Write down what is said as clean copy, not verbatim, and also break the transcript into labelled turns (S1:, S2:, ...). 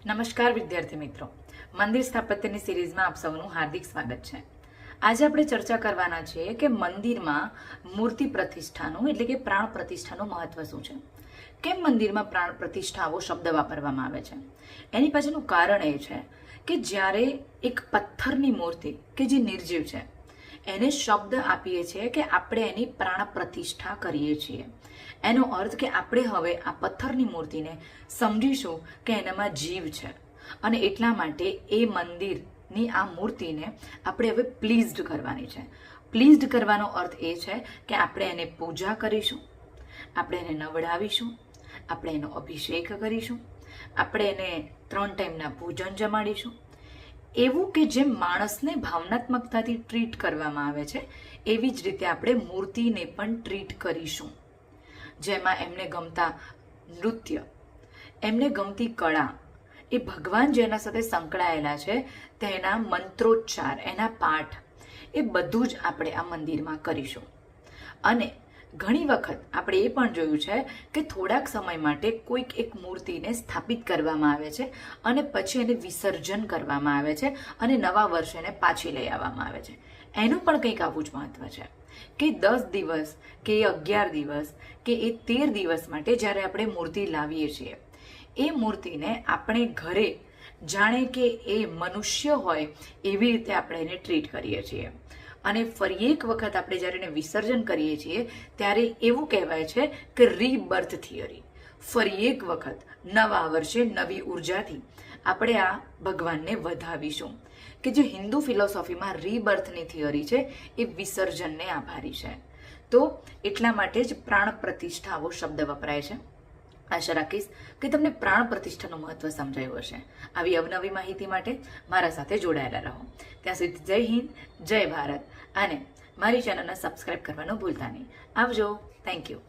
S1: નમસ્કાર વિદ્યાર્થી મિત્રો, મંદિર સ્થાપત્યની સિરીઝમાં આપ સૌનું હાર્દિક સ્વાગત છે। આજે આપણે ચર્ચા કરવાના છીએ કે મંદિરમાં મૂર્તિ પ્રતિષ્ઠાનું એટલે કે પ્રાણ પ્રતિષ્ઠાનું મહત્વ શું છે। કેમ મંદિરમાં પ્રાણ પ્રતિષ્ઠા આવો શબ્દ વાપરવામાં આવે છે? એની પાછળનું કારણ એ છે કે જ્યારે એક પથ્થરની મૂર્તિ કે જે નિર્જીવ છે એને શબ્દ આપીએ છીએ કે આપણે એની પ્રાણ પ્રતિષ્ઠા કરીએ છીએ। એનો અર્થ કે આપણે હવે આ પથ્થરની મૂર્તિને સમજીશું કે એનામાં જીવ છે અને એટલા માટે એ મંદિરની આ મૂર્તિને આપણે હવે પ્લીઝડ કરવાની છે। પ્લીઝડ કરવાનો અર્થ એ છે કે આપણે એને પૂજા કરીશું, આપણે એને નવડાવીશું, આપણે એનો અભિષેક કરીશું, આપણે એને 3 ટાઈમના પૂજન જમાડીશું। એવું કે જેમ માણસને ભાવનાત્મકતાથી ટ્રીટ કરવામાં આવે છે એવી જ રીતે આપણે મૂર્તિને પણ ટ્રીટ કરીશું, જેમાં એમને ગમતા નૃત્ય, એમને ગમતી કળા, એ ભગવાન જેના સાથે સંકળાયેલા છે તેના મંત્રોચ્ચાર, એના પાઠ, એ બધું જ આપણે આ મંદિરમાં કરીશું। અને ઘણી વખત આપણે એ પણ જોયું છે કે થોડાક સમય માટે કોઈક એક મૂર્તિને સ્થાપિત કરવામાં આવે છે અને પછી એને વિસર્જન કરવામાં આવે છે અને નવા વર્ષે એને પાછી લઈ આવવામાં આવે છે। એનું પણ કંઈક આવું જ મહત્વ છે કે 10 દિવસ કે 11 દિવસ કે એ 13 દિવસ માટે જ્યારે આપણે મૂર્તિ લાવીએ છીએ એ મૂર્તિને આપણે ઘરે જાણે કે એ મનુષ્ય હોય એવી રીતે આપણે એને ટ્રીટ કરીએ છીએ। અને ફરી એક વખત આપણે જ્યારે એને વિસર્જન કરીએ છીએ ત્યારે એવું કહેવાય છે કે રીબર્થ થિયરી, ફરી એક વખત નવા વર્ષે નવી ઉર્જાથી આપણે આ ભગવાનને વધાવીશું। કે જે હિન્દુ ફિલોસોફીમાં રીબર્થની થિયરી છે એ વિસર્જનને આભારી છે। તો એટલા માટે જ પ્રાણ પ્રતિષ્ઠા આવો શબ્દ વપરાય છે। આશા રાખીશ કે તમને પ્રાણ પ્રતિષ્ઠાનું મહત્વ સમજાયું હશે। આવી અવનવી માહિતી માટે મારા સાથે જોડાયેલા રહો। ત્યાં સુધી જય હિન્દ, જય ભારત અને મારી ચેનલને સબસ્ક્રાઇબ કરવાનું ભૂલતા નહીં। આવજો, થેન્ક યુ।